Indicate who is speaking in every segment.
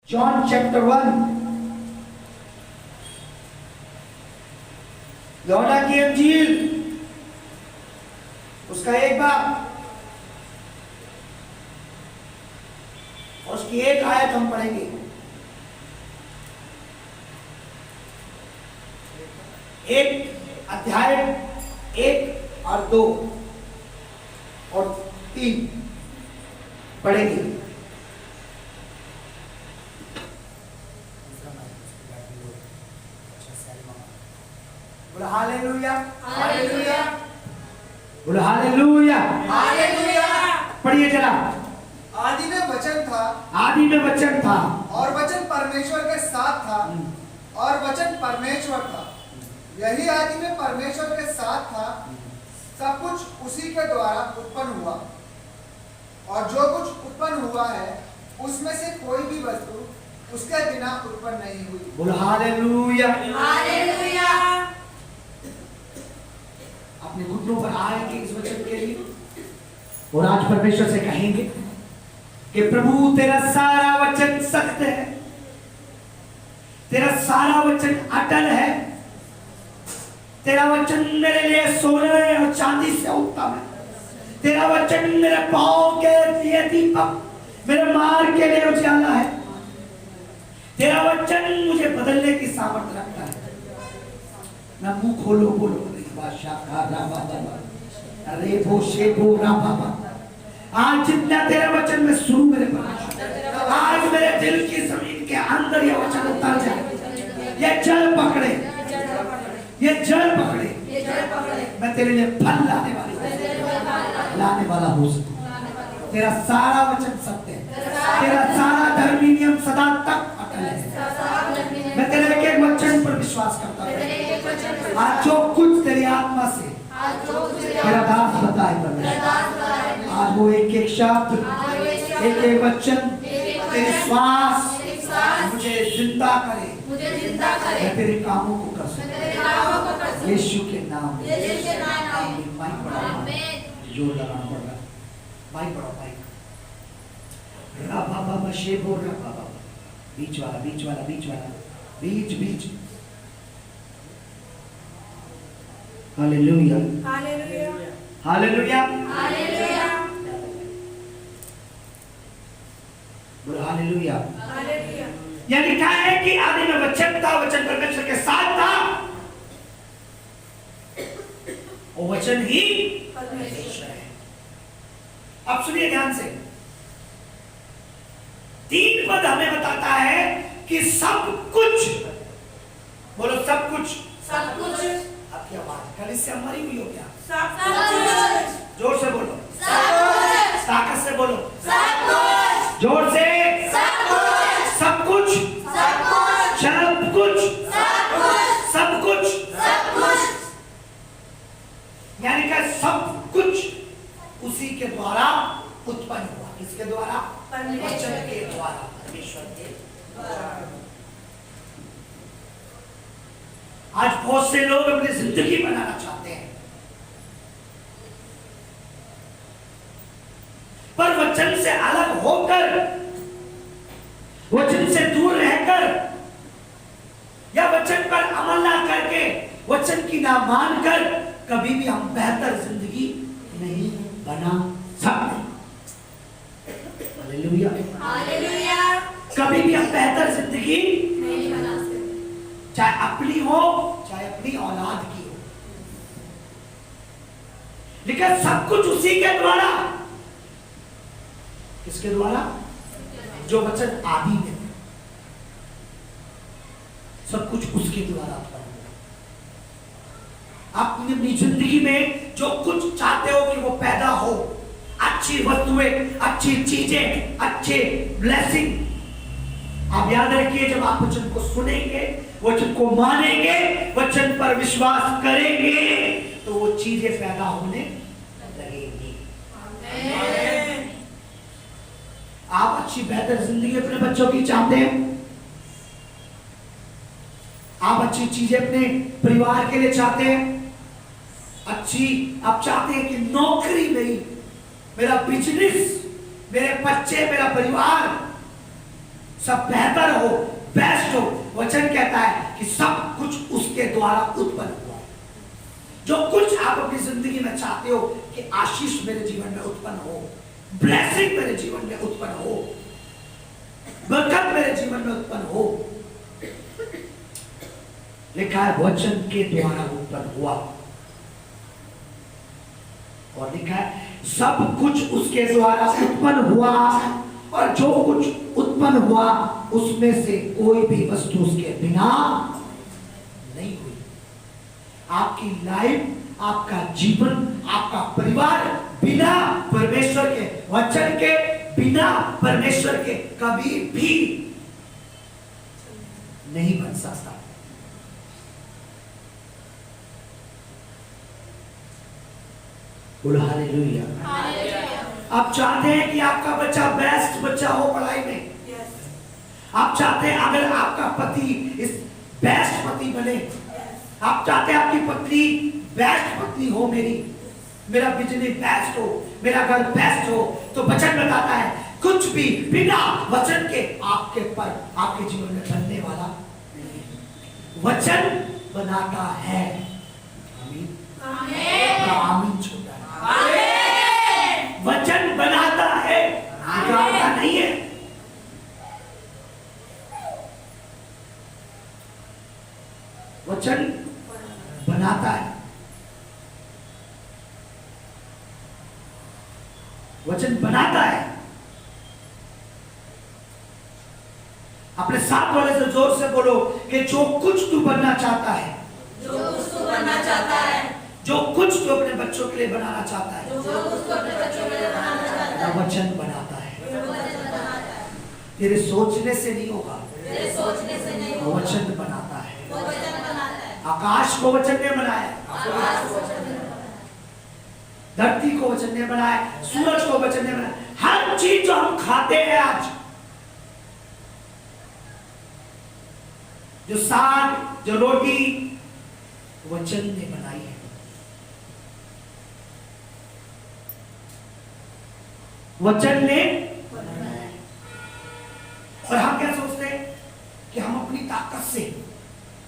Speaker 1: John chapter 1, यहोना की अंजील उसका एक बाब और उसकी एक आयत हम पढ़ेंगे। एक अध्याय 1 और 2 और 3 पढ़ेंगे। हालेलुया,
Speaker 2: हालेलुया,
Speaker 1: बोलो हालेलुया,
Speaker 2: हालेलुया।
Speaker 1: पढ़िए जरा।
Speaker 3: आदि में वचन था,
Speaker 1: आदि में वचन था
Speaker 3: और वचन परमेश्वर के साथ था, और वचन परमेश्वर था। यही आदि में परमेश्वर के साथ था। सब कुछ उसी के द्वारा उत्पन्न हुआ, और जो कुछ उत्पन्न हुआ है उसमें से कोई भी वस्तु उसके बिना उत्पन्न नहीं हुई।
Speaker 1: बोलो हालेलुया।
Speaker 2: हालेलुया।
Speaker 1: अपने घुटनों पर आएंगे इस वचन के लिए और आज परमेश्वर से कहेंगे कि प्रभु तेरा सारा वचन सत्य है, तेरा सारा वचन अटल है, तेरा वचन मेरे लिए सोने और चांदी से उत्तम है, तेरा वचन मेरे पांव के लिए दीपक, मेरे मार्ग के लिए उजाला है, तेरा वचन मुझे बदलने की सामर्थ्य रखता है। ना मुंह खोलो बोलो अरे आज जितना तेरे वचन में शुरू मेरे परमेश्वर, आज मेरे दिल की जमीन के अंदर ये वचन उतर जाए, ये जड़ पकड़े, ये जड़ पकड़े, मैं तेरे लिए फल लाने वाला हो सकूं। तेरा सारा वचन सत्य है, तेरा सारा धर्मी नियम सदा तक अटल है। मैं तेरे एक वचन पर विश्वास करता हूं। आज जो कुछ तेरी आत्मा से तेरा दास बताए परमेश्वर, आज वो एक एक शब्द, एक एक वचन, तेरे श्वास मुझे जिंदा करे, मैं तेरे कामों को कर सकूं। यीशु के नाम में माइक बढ़ाओ, जोर लगाना पड़ रहा है, माइक बढ़ाओ, माइक। रबा बाबा शेबो रबा बाबा, बीच वाला, बीच वाला, बीच वाला, बीच बीच। हालेलुया,
Speaker 2: हालेलुया,
Speaker 1: हालेलुया,
Speaker 2: हालेलुया,
Speaker 1: बोलो हालेलुया।
Speaker 2: हालेलुया।
Speaker 1: यानी क्या है कि आदि में वचन था, वचन परमेश्वर के साथ था और वचन ही परमेश्वर है। अब सुनिए ध्यान से, 3 पद हमें बताता है कि सब कुछ, बोलो सब कुछ,
Speaker 2: सब कुछ,
Speaker 1: आपकी आवाज कल इससे मरी हुई हो क्या?
Speaker 2: सब कुछ,
Speaker 1: जोर से बोलो,
Speaker 2: सब कुछ,
Speaker 1: ताकत से बोलो,
Speaker 2: सब कुछ,
Speaker 1: जोर से,
Speaker 2: सब कुछ,
Speaker 1: सब कुछ,
Speaker 2: सब कुछ,
Speaker 1: सब कुछ,
Speaker 2: सब कुछ,
Speaker 1: सब कुछ,
Speaker 2: सब कुछ।
Speaker 1: यानी कि सब कुछ उसी के द्वारा उत्पन्न हुआ। किसके द्वारा? वचन के द्वारा, परमेश्वर के द्वारा। आज बहुत से लोग अपनी जिंदगी बनाना चाहते हैं, पर वचन से अलग होकर, वचन से दूर रहकर या वचन पर अमल ना करके, वचन की ना मानकर कभी भी हम बेहतर जिंदगी नहीं बना सकते। Hallelujah,
Speaker 2: hallelujah.
Speaker 1: कभी भी हम बेहतर जिंदगी
Speaker 2: नहीं बना सकते,
Speaker 1: चाहे अपनी हो चाहे अपनी औलाद की हो, लेकिन सब कुछ उसी के द्वारा। किसके द्वारा? जो वचन आदि में थे, सब कुछ उसके द्वारा उत्पन्न हुआ। आप अपनी जिंदगी में जो कुछ चाहते हो कि वो पैदा हो, अच्छी वस्तुएं, अच्छी चीजें, अच्छे ब्लेसिंग, आप याद रखिए, जब आप वचन को सुनेंगे, वचन को मानेंगे, वचन पर विश्वास करेंगे, तो वो चीजें पैदा होने लगेंगी। आप अच्छी बेहतर जिंदगी अपने बच्चों की चाहते हैं, आप अच्छी चीजें अपने परिवार के लिए चाहते हैं, अच्छी आप चाहते हैं कि नौकरी मेरी, मेरा बिजनेस, मेरे बच्चे, मेरा परिवार सब बेहतर हो, बेस्ट हो। वचन कहता है कि सब कुछ उसके द्वारा उत्पन्न हुआ। जो कुछ आप अपनी जिंदगी में चाहते हो कि आशीष मेरे जीवन में उत्पन्न हो, ब्लेसिंग मेरे जीवन में उत्पन्न हो, बरकत मेरे जीवन में उत्पन्न हो, लिखा है वचन के द्वारा उत्पन्न हुआ। और लिखा है सब कुछ उसके द्वारा उत्पन्न हुआ, और जो कुछ उत्पन्न हुआ उसमें से कोई भी वस्तु उसके बिना नहीं हुई। आपकी लाइफ, आपका जीवन, आपका परिवार बिना परमेश्वर के वचन के, बिना परमेश्वर के कभी भी नहीं बन सकता। बोलो हालेलुया। आप चाहते हैं कि आपका बच्चा बेस्ट बच्चा हो पढ़ाई में। आप चाहते हैं अगर आपका पति इस बेस्ट पति बने। आप चाहते हैं आपकी पत्नी बेस्ट पत्नी हो, मेरा बिजनेस बेस्ट हो, मेरा घर बेस्ट हो। तो वचन बताता है कुछ भी बिना वचन के आपके जीवन में बनने वाला नहीं। वचन बनाता है। आमीन। आमीन छोटा है। वचन बनाता है, बिगाड़ता नहीं है। वचन बनाता है। वचन बनाता है। अपने साथ वाले से जोर से बोलो कि जो कुछ तू बनना चाहता है,
Speaker 2: जो कुछ तू बनना चाहता है,
Speaker 1: जो कुछ तू अपने बच्चों के लिए बनाना चाहता है,
Speaker 2: जो कुछ तू अपने बच्चों के लिए बनाना चाहता है,
Speaker 1: वचन बनाता है।
Speaker 2: वचन बनाता है।
Speaker 1: तेरे सोचने से नहीं होगा,
Speaker 2: तेरे सोचने से नहीं होगा,
Speaker 1: वचन बनाता है।
Speaker 2: वचन बनाता है।
Speaker 1: आकाश को वचन ने बनाया,
Speaker 2: आकाश को वचन ने बनाया,
Speaker 1: धरती को वचन ने बनाया, सूरज को वचन ने बनाया। हर चीज जो हम खाते हैं आज, जो साग, जो रोटी, वचन ने बनाई है। वचन ने बनाया है। और हम क्या सोचते हैं कि हम अपनी ताकत से,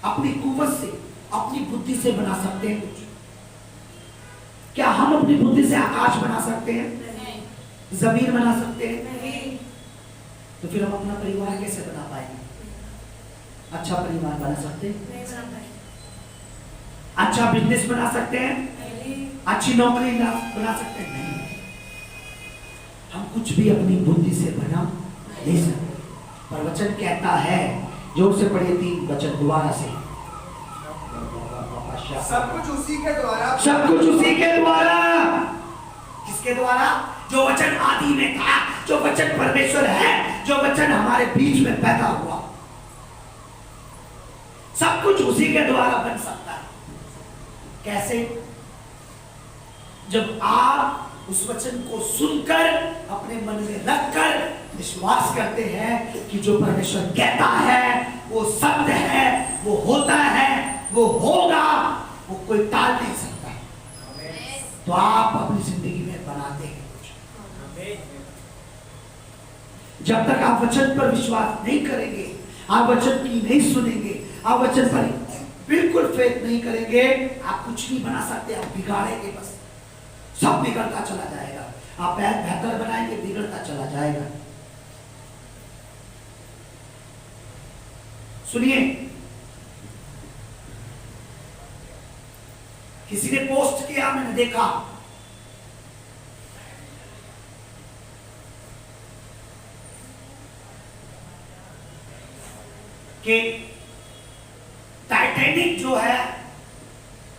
Speaker 1: अपनी कुव्वत से, अपनी बुद्धि से बना सकते हैं कुछ। क्या हम अपनी बुद्धि से आकाश बना सकते हैं?
Speaker 2: नहीं,
Speaker 1: जमीन बना सकते हैं?
Speaker 2: नहीं।
Speaker 1: तो फिर हम अपना परिवार कैसे बना पाएंगे? अच्छा परिवार बना सकते हैं?
Speaker 2: नहीं बना पाएंगे।
Speaker 1: अच्छा बिजनेस बना सकते हैं?
Speaker 2: नहीं।
Speaker 1: अच्छी नौकरी बना सकते हैं? नहीं। हम कुछ भी अपनी बुद्धि से बना नहीं सकते। पर वचन कहता है, जोर से पढ़िए 3 वचन दोबारा से।
Speaker 3: सब कुछ उसी के द्वारा,
Speaker 1: सब कुछ उसी के द्वारा। किसके द्वारा? जो वचन आदि में था, जो वचन परमेश्वर है, जो वचन हमारे बीच में पैदा हुआ। सब कुछ उसी के द्वारा बन सकता है। कैसे? जब आप उस वचन को सुनकर अपने मन में रखकर विश्वास करते हैं कि जो परमेश्वर कहता है वो सत्य है, वो होता है, वो होगा, वो कोई टाल नहीं सकता। तो आप अपनी जिंदगी में बनाते हैं कुछ। जब तक आप वचन पर विश्वास नहीं करेंगे, आप वचन की नहीं सुनेंगे, आप वचन पर बिल्कुल फेथ नहीं करेंगे, आप कुछ नहीं बना सकते। आप बिगाड़ेंगे, बस सब बिगड़ता चला जाएगा। आप बेहतर बनाएंगे, बिगड़ता चला जाएगा। सुनिए, किसी ने पोस्ट किया, मैंने देखा, कि टाइटैनिक जो है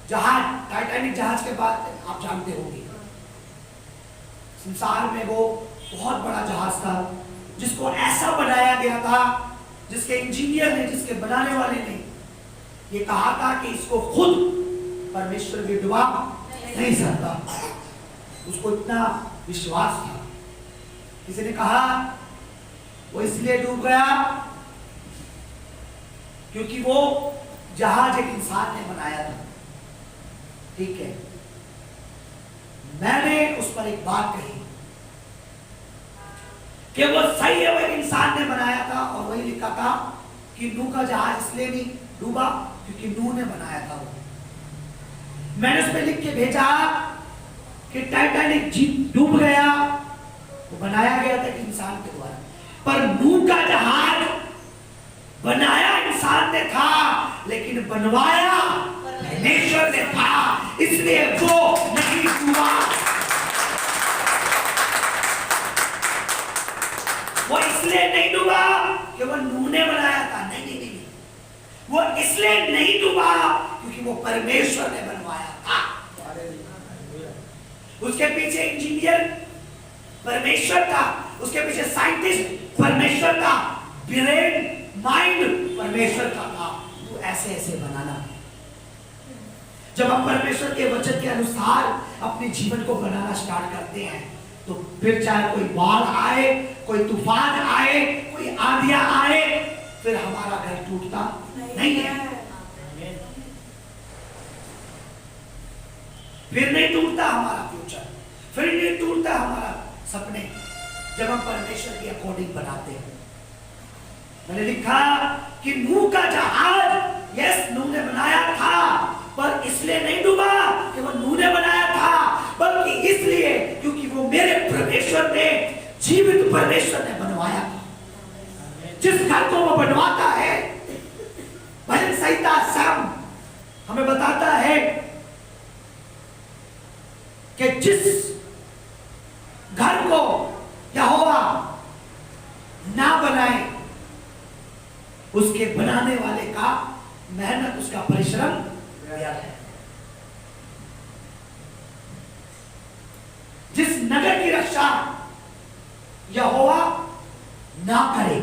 Speaker 1: जहाज, टाइटैनिक जहाज के बाद आप जानते होंगे संसार में वो बहुत बड़ा जहाज था जिसको ऐसा बनाया गया था, जिसके इंजीनियर ने, जिसके बनाने वाले ने ये कहा था कि इसको खुद परमेश्वर भी डुबा नहीं सकता। उसको इतना विश्वास था। किसी ने कहा वो इसलिए डूब गया क्योंकि वो जहाज एक इंसान ने बनाया था। ठीक है, मैंने उस पर एक बात कही, कि वो सही है, वो एक इंसान ने बनाया था और वही लिखा था कि नूह का जहाज इसलिए नहीं डूबा क्योंकि नूह ने बनाया था वो। मैंने उसमें लिख के भेजा कि टाइटैनिक जीप डूब गया, वो बनाया गया था इंसान के द्वारा, पर नूह का जहाज बनाया इंसान ने था लेकिन बनवाया परमेश्वर ने था, इसलिए वो नहीं डूबा। वो इसलिए नहीं डूबा कि वो नूह ने बनाया था, नहीं नहीं नहीं, वो इसलिए नहीं डूबा क्योंकि वो परमेश्वर ने बनवाया था। उसके पीछे इंजीनियर परमेश्वर था, उसके पीछे साइंटिस्ट परमेश्वर था, ब्रेन माइंड परमेश्वर का था। तो ऐसे ऐसे बनाना, जब हम परमेश्वर के वचन के अनुसार अपने जीवन को बनाना स्टार्ट करते हैं तो फिर चाहे कोई बाढ़ आए, कोई तूफान आए, कोई आंधियां आए, फिर हमारा घर टूटता नहीं है, फिर नहीं टूटता हमारा फ्यूचर, फिर नहीं टूटता हमारा सपने, जब हम परमेश्वर के अकॉर्डिंग बनाते हैं। मैंने लिखा कि नूह का जहाज यस नूह ने बनाया था, पर इसलिए नहीं डूबा कि वो नूह ने बनाया था, बल्कि इसलिए क्योंकि वो मेरे परमेश्वर ने, जीवित परमेश्वर ने बनवाया था। जिस घर को वो बनवाता है, भजन संहिता साम हमें बताता है कि जिस घर को यहोवा ना बनाए उसके बनाने वाले का मेहनत, उसका परिश्रम व्यर्थ है। जिस नगर की रक्षा यहोवा ना करे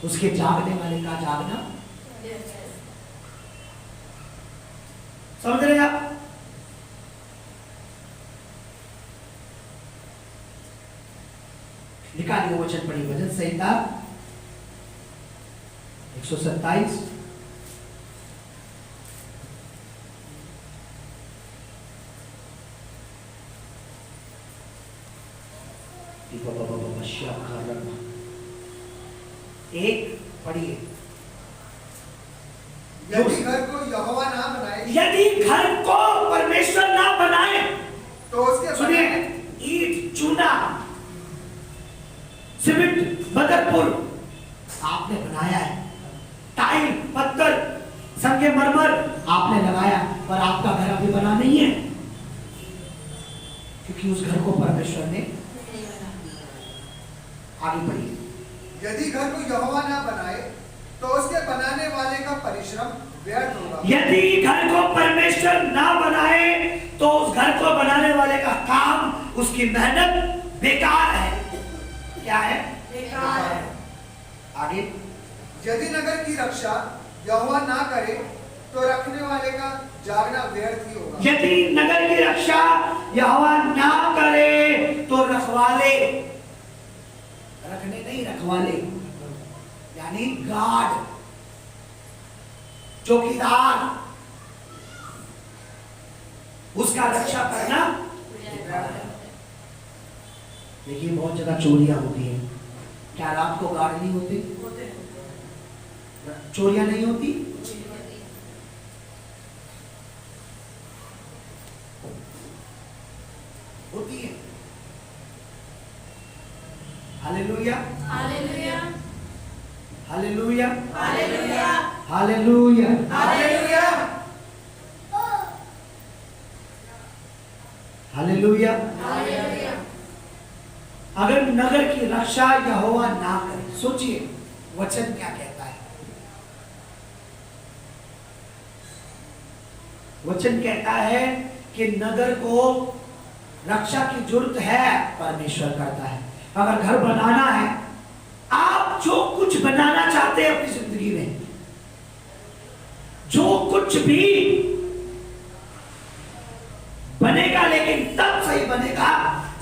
Speaker 1: उसके जागने वाले का जागना, समझ रहे आप? लिखा दिया वचन पढ़ी, भजन संहिता 127 एक पढ़िए।
Speaker 3: यदि घर को यहोवा ना बनाए,
Speaker 1: यदि घर को परमेश्वर ना बनाए,
Speaker 3: तो उसके
Speaker 1: सुनिए, ईट चूना सीमेंट बदरपुर आपने बनाया है, टाइल पत्थर संगमरमर आपने लगाया, पर आपका घर अभी बना नहीं है क्योंकि उस घर को परमेश्वर ने, आगे बढ़िए।
Speaker 3: यदि घर को यहोवा ना बनाए तो उसके बनाने वाले का परिश्रम व्यर्थ होगा।
Speaker 1: यदि घर को परमेश्वर ना बनाए तो उस घर को बनाने वाले का काम, उसकी मेहनत बेकार है। क्या है?
Speaker 2: बेकार है।
Speaker 1: आगे,
Speaker 3: यदि नगर की रक्षा यहोवा ना करे तो रखने वाले का जागना व्यर्थ ही होगा।
Speaker 1: यदि नगर की रक्षा यहोवा ना करे तो रखवाले, रखने नहीं रखवाले यानी गार्ड, चौकीदार, उसका रक्षा करना। देखिए बहुत जगह चोरियां होती हैं, क्या रात को गार्ड नहीं होते? चोरियां नहीं होती? होती है। Hallelujah,
Speaker 2: hallelujah,
Speaker 1: hallelujah,
Speaker 2: hallelujah,
Speaker 1: hallelujah,
Speaker 3: hallelujah,
Speaker 1: hallelujah.
Speaker 2: Hallelujah.
Speaker 1: अगर नगर की रक्षा यहोवा ना करे, सोचिए वचन क्या कहता है। वचन कहता है कि नगर को रक्षा की जरूरत है, परमेश्वर करता है। अगर घर बनाना है, आप जो कुछ बनाना चाहते हैं अपनी जिंदगी में, जो कुछ भी बनेगा, लेकिन तब सही बनेगा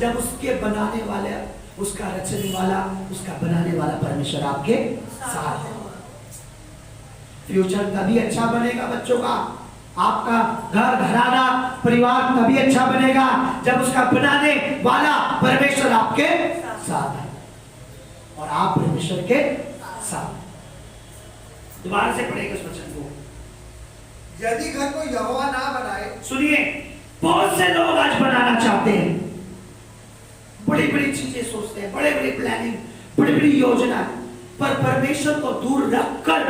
Speaker 1: जब उसके बनाने वाले, उसका रचने वाला, उसका बनाने वाला परमेश्वर आपके साथ है। फ्यूचर तभी अच्छा बनेगा बच्चों का, आपका घर घराना परिवार तभी अच्छा बनेगा जब उसका बनाने वाला परमेश्वर आपके साथ है। आप परमेश्वर के साथ। दोबारा से पढ़ेगा इस वचन को।
Speaker 3: यदि घर को यहोवा ना बनाए,
Speaker 1: सुनिए, बहुत से लोग आज बनाना चाहते हैं, बड़ी बड़ी चीजें सोचते हैं, बड़े बड़े प्लानिंग, बड़ी बड़ी योजना, पर परमेश्वर को दूर रखकर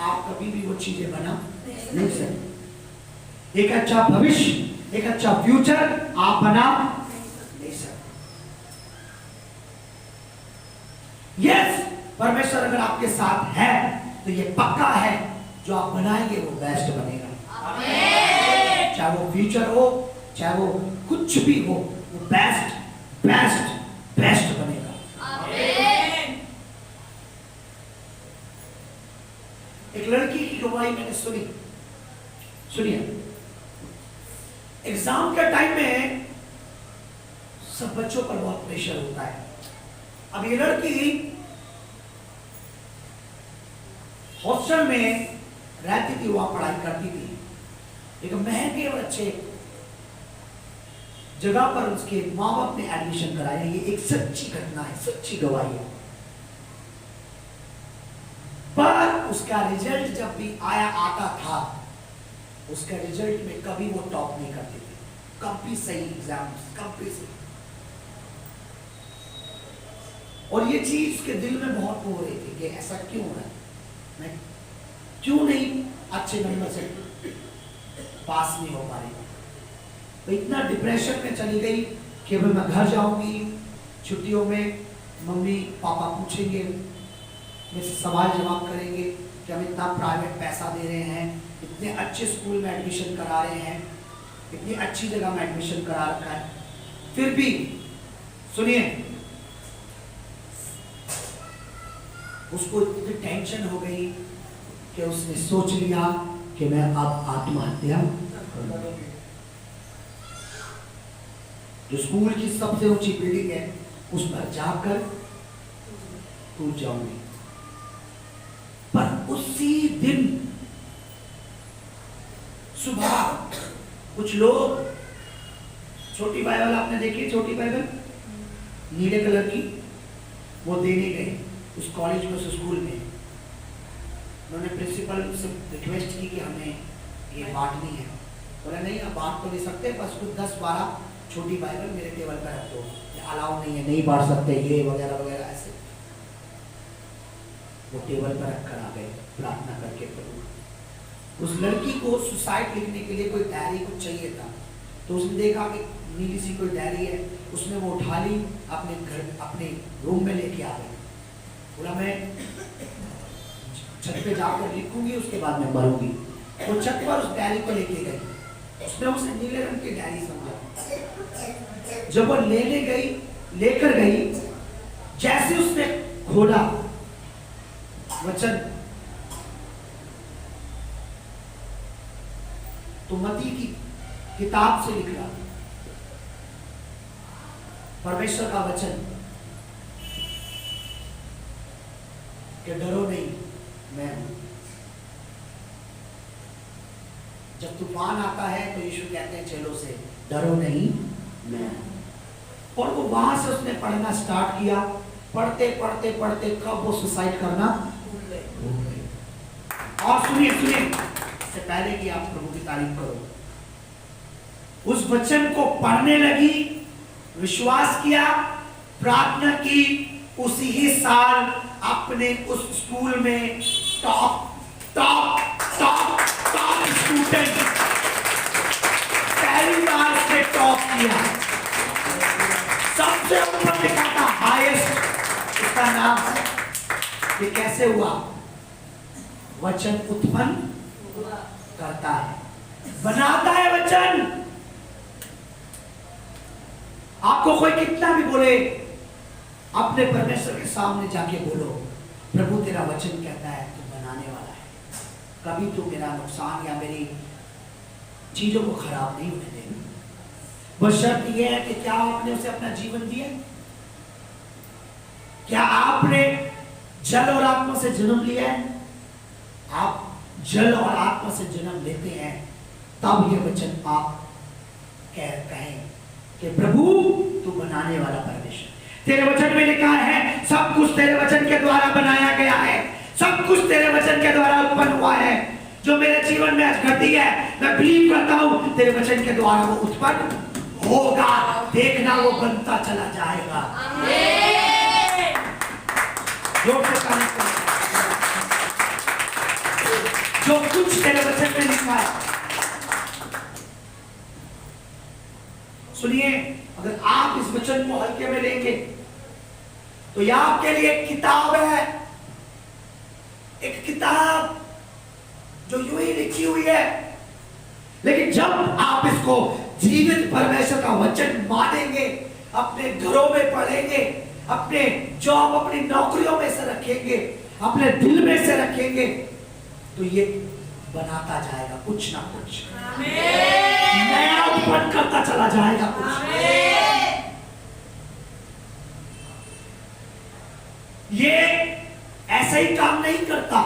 Speaker 1: आप कभी भी वो चीजें बना नहीं सकते। एक अच्छा भविष्य, एक अच्छा फ्यूचर आप बना नहीं सकते। यस, परमेश्वर अगर आपके साथ है तो ये पक्का है, जो आप बनाएंगे वो बेस्ट बनेगा। चाहे वो फ्यूचर हो, चाहे वो कुछ भी हो, वो बेस्ट बेस्ट बेस्ट बनेगा। एक लड़की की गवाही मैंने सुनी। सुनिए, एग्जाम के टाइम में सब बच्चों पर बहुत प्रेशर होता है। अब ये लड़की हॉस्टल में रहती थी, वहां पढ़ाई करती थी। एक महंगे और अच्छे जगह पर उसके माँ बाप ने एडमिशन कराया। ये एक सच्ची घटना है, सच्ची गवाही है। पर उसका रिजल्ट जब भी आता था, उसका रिजल्ट में कभी वो टॉप नहीं करती थी। कंप्लीट सही एग्जाम, कंप्लीट सही। और ये चीज उसके दिल में बहुत हो रही थी कि ऐसा क्यों है, मैं क्यों नहीं अच्छे नंबर से पास नहीं हो पा रही। तो इतना डिप्रेशन में चली गई कि मैं घर जाऊंगी छुट्टियों में, मम्मी पापा पूछेंगे, मेरे से सवाल जवाब करेंगे कि हम इतना प्राइवेट पैसा दे रहे हैं, इतने अच्छे स्कूल में एडमिशन करा रहे हैं, इतनी अच्छी जगह में एडमिशन करा रखा है, फिर भी सुनिए उसको इतनी टेंशन हो गई कि उसने सोच लिया कि मैं अब आत्महत्या करूंगी। जो स्कूल की सबसे ऊंची बिल्डिंग है उस पर जाकर कूद जाऊंगी। पर उसी दिन सुबह कुछ लोग, छोटी बाइबल आपने देखी, छोटी बाइबल नीले कलर की, वो देने गए उस कॉलेज में, उस स्कूल में। उन्होंने प्रिंसिपल से रिक्वेस्ट की कि हमें ये बांटनी है। बोला नहीं, आप बांट तो नहीं सकते, बस कुछ 10-12 छोटी बाइबल मेरे टेबल पर रख दो, अलाउ नहीं है, नहीं बांट सकते, ये वगैरह वगैरह ऐसे। वो टेबल पर रखकर आ गए प्रार्थना करके प्रभु। उस लड़की को सुसाइड लिखने के लिए कोई डायरी कुछ चाहिए था, तो उसने देखा कि नीली सी कोई डायरी है, उसने वो उठा ली, अपने घर अपने रूम में लेके आ गई। बोला मैं छत पे जाकर लिखूंगी, उसके बाद मैं मरूंगी। वो छत पर उस डायरी को लेके गई। उसने उसे नीले रंग की डायरी समझा। जब वो लेकर गई, जैसे उसने खोला वचन, तो मती की किताब से निकला परमेश्वर का वचन कि डरो नहीं, मैं हूं। जब तूफान आता है तो यीशु कहते हैं चलो से, डरो नहीं, मैं हूं। और वो वहां से उसने पढ़ना स्टार्ट किया। पढ़ते पढ़ते पढ़ते कब वो सुसाइड करना भूल गई। और सुनिए सुनिए, इससे पहले कि आप प्रभु की तारीफ करो, उस वचन को पढ़ने लगी, विश्वास किया, प्रार्थना की। उसी ही साल अपने उस स्कूल में टॉप स्टूडेंट, पहली बार से टॉप किया, सबसे ऊपर लिखा था हाईएस्ट, उसका नाम। ये कैसे हुआ? वचन उत्पन्न करता है, बनाता है वचन। आपको कोई कितना भी बोले, अपने परमेश्वर के सामने जाके बोलो, प्रभु तेरा वचन कहता है तू बनाने वाला है, कभी तू मेरा नुकसान या मेरी चीजों को खराब नहीं होने देगा। बस शर्त यह है कि क्या आपने उसे अपना जीवन दिया? क्या आपने जल और आत्मा से जन्म लिया है? आप जल और आत्मा से जन्म लेते हैं तब ये वचन आप कहें कि प्रभु तू बनाने वाला परमेश्वर। तेरे वचन में लिखा है सब कुछ तेरे वचन के द्वारा बनाया गया है, सब कुछ तेरे वचन के द्वारा उत्पन्न हुआ है। जो मेरे जीवन में आज घटी है, मैं बिलीव करता हूं तेरे वचन के द्वारा वो उत्पन्न होगा। देखना वो बनता चला जाएगा। जोर से ताली बजाओ। जो कुछ तेरे वचन में लिखा है, सुनिए, अगर आप इस वचन को हल्के में लेंगे तो यह आपके लिए एक किताब है, एक किताब जो यूं ही लिखी हुई है। लेकिन जब आप इसको जीवित परमेश्वर का वचन मानेंगे, अपने घरों में पढ़ेंगे, अपने जॉब, अपनी नौकरियों में से रखेंगे, अपने दिल में से रखेंगे, तो ये बनाता जाएगा कुछ ना कुछ, नया उत्पन्न करता चला जाएगा कुछ। ये ऐसे ही काम नहीं करता।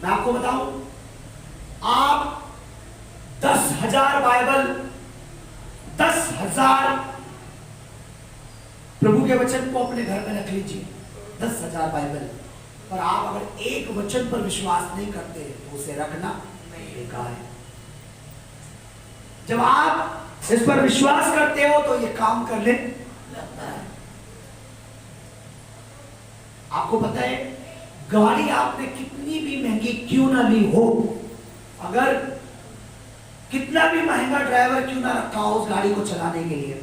Speaker 1: मैं आपको बताऊं, आप 10,000 बाइबल, 10,000 प्रभु के वचन को अपने घर में रख लीजिए, 10,000 बाइबल, पर आप अगर एक वचन पर विश्वास नहीं करते तो उसे रखना बेकार है। जब आप इस पर विश्वास करते हो तो ये काम करने लगता है। आपको पता है, गाड़ी आपने कितनी भी महंगी क्यों ना ली हो, अगर कितना भी महंगा ड्राइवर क्यों ना रखा हो उस गाड़ी को चलाने के लिए,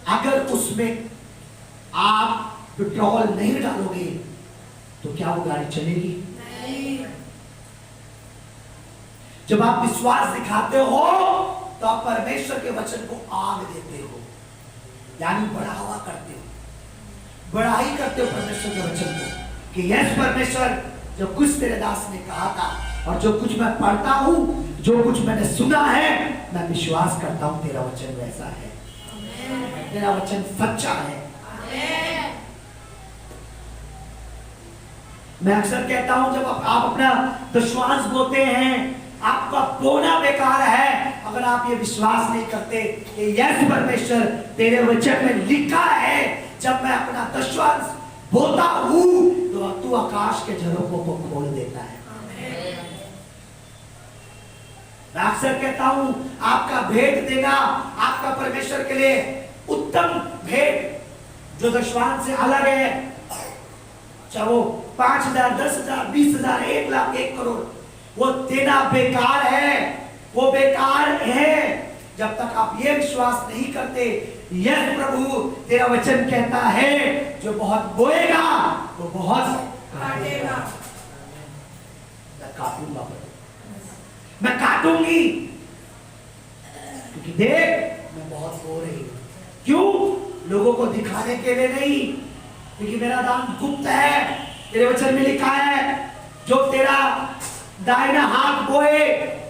Speaker 1: अगर उसमें आप पेट्रोल नहीं डालोगे तो क्या वो गाड़ी चलेगी? नहीं। जब आप विश्वास दिखाते हो तो आप परमेश्वर के वचन को आग देते हो, यानी बढ़ावा करते हो, बढ़ाई करते हो परमेश्वर के वचन को, कि यस परमेश्वर, जो कुछ तेरे दास ने कहा था और जो कुछ मैं पढ़ता हूं, जो कुछ मैंने सुना है, मैं विश्वास करता हूं तेरा वचन वैसा है, तेरा वचन सच्चा है। मैं अक्सर कहता हूं, जब आप अपना विश्वास बोते हैं, आपका बोना बेकार है अगर आप ये विश्वास नहीं करते कि यस परमेश्वर तेरे वचन में लिखा है, जब मैं अपना विश्वास बोता हूं तो तू आकाश के झरोखों को खोल देता है। मैं अक्सर कहता हूं, आपका भेंट देना, आपका परमेश्वर के लिए उत्तम भेंट जो दशवान से अलग है, चाहे वो 5,000, 10,000, 20,000, 1,00,000, 1 करोड़, वो देना बेकार है। वो बेकार है जब तक आप ये विश्वास नहीं करते, यस प्रभु तेरा वचन कहता है जो बहुत बोएगा वो बहुत काटेगा। मैं काटूंगा, मैं काटूंगी, क्योंकि देख मैं बहुत बो रही हूं। क्यों? लोगों को दिखाने के लिए नहीं, क्योंकि मेरा दान गुप्त है। तेरे वचन में लिखा है, जो तेरा दाहिना हाथ बोए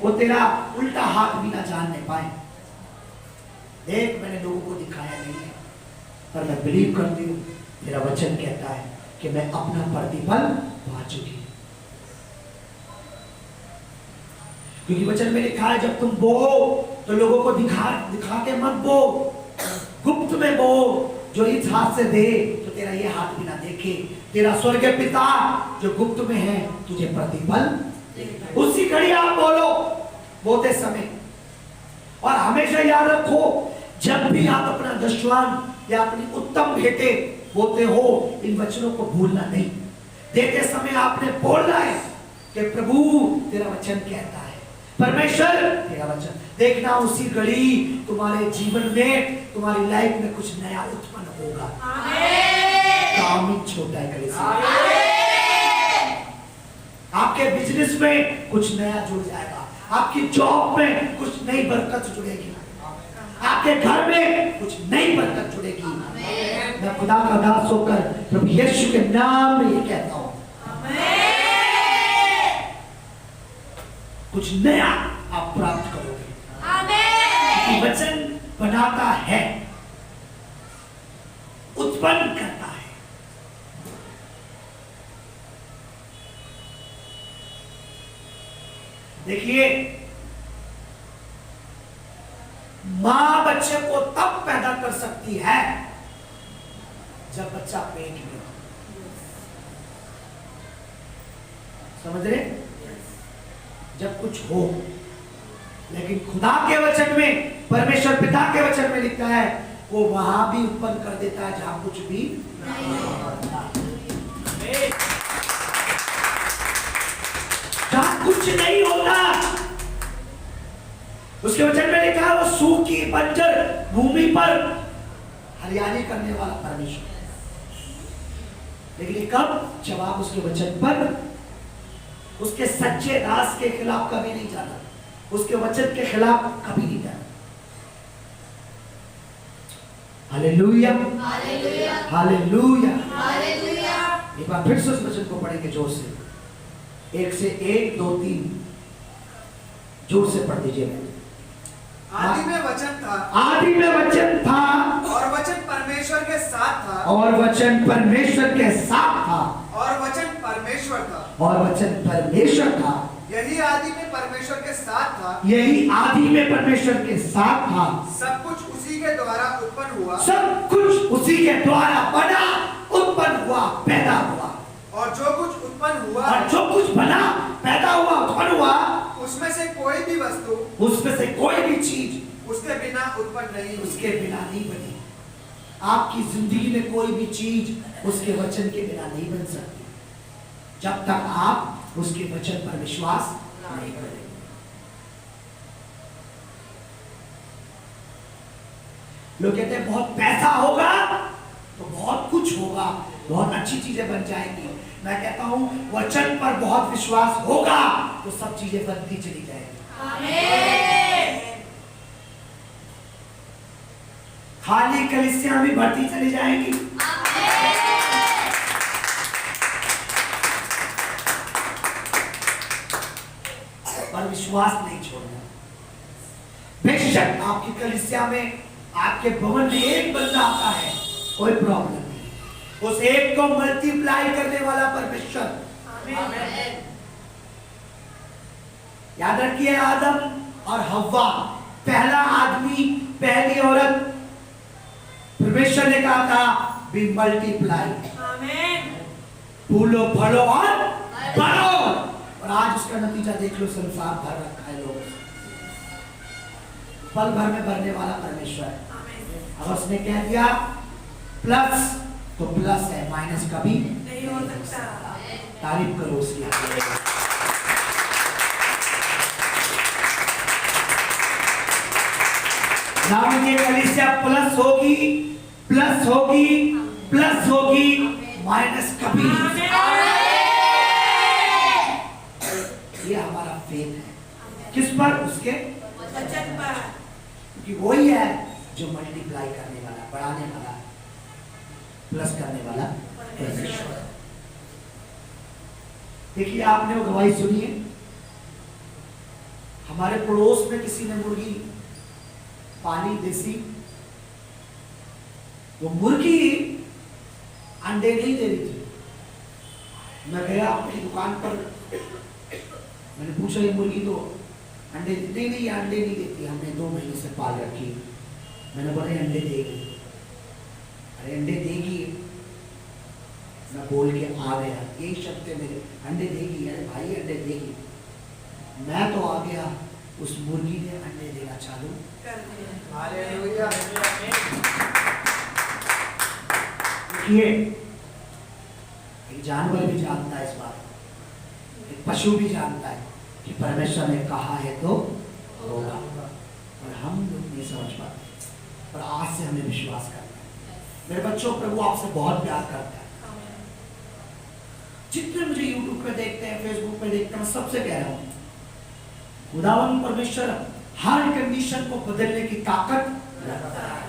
Speaker 1: वो तेरा उल्टा हाथ भी ना जानने पाए। देख, मैंने लोगों को दिखाया नहीं है, पर मैं बिलीव करती हूँ तेरा वचन कहता है कि मैं अपना प्रतिफल पा चुकी हूं। क्योंकि वचन में लिखा है, जब तुम बो तो लोगों को दिखा के मत बो, गुप्त में बो, जो इस हाथ से दे तो तेरा ये हाथ भी ना देखे, तेरा स्वर्गीय पिता जो गुप्त में है तुझे प्रतिफल उसी घड़ी आप बोलो बोते समय। और हमेशा याद रखो, जब भी आप अपना दशवान या अपनी उत्तम भेंटे बोते हो, इन वचनों को भूलना नहीं। देते समय आपने बोलना है कि प्रभु तेरा वचन कहता है, परमेश्वर तेरा वचन। देखना उसी घड़ी तुम्हारे जीवन में, तुम्हारी लाइफ में कुछ नया उत्पन्न होगा। काम ही छोटा है कलीसिया। आपके बिजनेस में कुछ नया जुड़ जाएगा, आपकी जॉब में कुछ नई बरकत जुड़ेगी, आपके घर में कुछ नई बरकत जुड़ेगी। मैं खुदा का दास होकर प्रभु यीशु के नाम में ये कहता हूं, कुछ नया आप प्राप्त करोगे। क्योंकि वचन बनाता है, उत्पन्न करता है। देखिए, मां बच्चे को तब पैदा कर सकती है जब बच्चा पेट में हो। समझ रहे? जब कुछ हो। लेकिन खुदा के वचन में, परमेश्वर पिता के वचन में लिखा है वो वहां भी उत्पन्न कर देता है जहां कुछ भी जहां कुछ नहीं होता। उसके वचन में लिखा है वो सूखी बंजर भूमि पर हरियाली करने वाला परमेश्वर। लेकिन कब? जब आप उसके वचन पर, उसके सच्चे राज के खिलाफ कभी नहीं जाना, उसके वचन के खिलाफ कभी नहीं जाना। Hallelujah,
Speaker 2: hallelujah,
Speaker 1: hallelujah.
Speaker 2: हालेलुया।
Speaker 1: एक बार फिर से उस वचन को पढ़ेंगे जोर से, 1 से 1 2 3 जोर से पढ़ दीजिए।
Speaker 3: आदि में वचन था,
Speaker 1: आदि में वचन था,
Speaker 3: और वचन परमेश्वर के साथ था,
Speaker 1: और वचन परमेश्वर के साथ था,
Speaker 3: और वचन परमेश्वर था।
Speaker 1: और वचन परमेश्वर था।
Speaker 3: यही आदि में परमेश्वर के साथ था,
Speaker 1: यही आदि में परमेश्वर के साथ था।
Speaker 3: सब कुछ उसी के द्वारा उत्पन्न हुआ,
Speaker 1: सब कुछ उसी के द्वारा बना, उत्पन्न हुआ, पैदा हुआ।
Speaker 3: और जो कुछ उत्पन्न हुआ,
Speaker 1: और जो कुछ बना, पैदा हुआ, उत्पन्न हुआ,
Speaker 3: उसमें से कोई भी वस्तु,
Speaker 1: उसमें से कोई भी चीज
Speaker 3: उसके बिना उत्पन्न नहीं हुई।
Speaker 1: उसके बिना नहीं बनी। आपकी जिंदगी में कोई भी चीज उसके वचन के बिना नहीं बन सकती जब तक आप उसके वचन पर विश्वास नहीं करें। लोग कहते हैं बहुत पैसा होगा तो बहुत कुछ होगा, बहुत अच्छी चीजें बन जाएंगी। मैं कहता हूं वचन पर बहुत विश्वास होगा तो सब चीजें बनती चली जाएंगी।
Speaker 2: आमीन।
Speaker 1: खाली कलीसिया भी बढ़ती चली जाएंगी। पर विश्वास नहीं छोड़ना। बेशक आपकी कलीसिया में, आपके भवन में एक बंदा आता है, कोई प्रॉब्लम नहीं। उस एक को मल्टीप्लाई करने वाला परमेश्वर। याद रखिए, आदम और हव्वा, पहला आदमी, पहली औरत, परमेश्वर ने कहा था बी मल्टीप्लाई, फूलो फलो और बढ़ो। और आज उसका नतीजा देख लो, संसार भर रखा है लोगों से। पल भर में भरने वाला परमेश्वर है। अब उसने कह दिया प्लस तो प्लस है, माइनस कभी
Speaker 2: नहीं हो सकता।
Speaker 1: तारीफ करो उसकी। नाम ये कलीसिया प्लस होगी, प्लस होगी, प्लस होगी, माइनस कभी नहीं। ये हमारा फेथ है। किस पर? उसके
Speaker 2: वचन पर।
Speaker 1: क्योंकि वही है जो मल्टीप्लाई करने वाला, बढ़ाने वाला, प्लस करने वाला परमेश्वर। देखिए, आपने वो गवाही सुनी है, हमारे पड़ोस में किसी ने मुर्गी पाली देसी, वो मुर्गी अंडे नहीं दे रही थी। मैं गया अपनी दुकान पर, मैंने पूछा ये मुर्गी तो अंडे नहीं, नहीं अंडे नहीं देती, हमने 2 महीने से पाल रखी। मैंने बोला अंडे देगी। अरे अंडे देगी, मैं बोल के आ गया, यही शब्द है मेरे, अंडे देगी। अरे भाई अंडे देगी। मैं तो आ गया, उस मुर्गी ने अंडे देना चालू कर दिया।
Speaker 3: हालेलुया।
Speaker 1: देखिए, एक जानवर भी जानता है इस बात, एक पशु भी जानता है कि परमेश्वर ने कहा है तो होगा। और हम लोग नहीं समझ पाते, पर आज से हमें विश्वास करना है। मेरे बच्चों, प्रभु आपसे बहुत प्यार करता है। जितने मुझे YouTube पे देखते हैं, फेसबुक पे देखते हैं, मैं सबसे कह रहा हूँ, खुदावन परमेश्वर हर कंडीशन को बदलने की ताकत रखता है।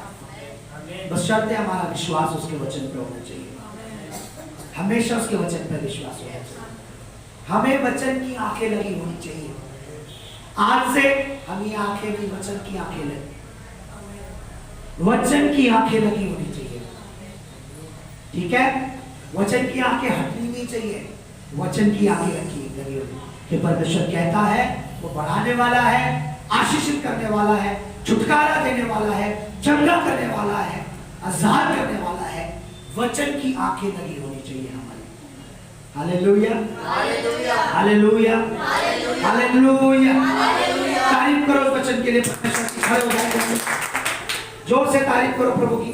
Speaker 1: बस शर्त है हमारा विश्वास उसके वचन पे होना चाहिए। हमेशा उसके वचन पर विश्वास होना चाहिए। हमें वचन की आंखें लगी होनी चाहिए। आज से हम ये आंखें नहीं, वचन की आंखें लगी, वचन की आंखें लगी होनी चाहिए। ठीक है? वचन की आंखें हटनी नहीं चाहिए, वचन की आंखें लगी होनी कि परमेश्वर कहता है वो बढ़ाने वाला है, आशीषित करने वाला है, छुटकारा देने वाला है, चंगा करने वाला है, आजाद करने वाला है। वचन की आंखें लगी होनी चाहिए हमारी। Hallelujah,
Speaker 2: hallelujah,
Speaker 1: hallelujah,
Speaker 2: hallelujah,
Speaker 1: hallelujah. तारीफ करो उस वचन के लिए। परमेश्वर की खड़े हो जाए, जोर से तारीफ करो प्रभु की।